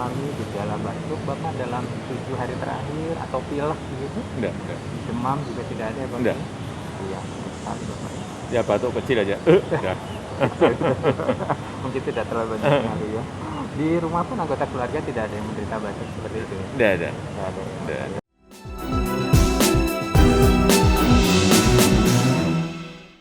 mengalami gejala batuk Bapak dalam 7 hari terakhir atau pilek begitu? Enggak. Demam juga tidak ada ya Bapak? Enggak. Iya, sekali Bapak. Ya batuk kecil aja. Udah. Mungkin tidak terlalu banyak pengaruh ya. Di rumah pun anggota keluarga tidak ada yang menderita batuk seperti itu ya? Enggak ada. Tidak ada ya, Mas, Enggak. ya.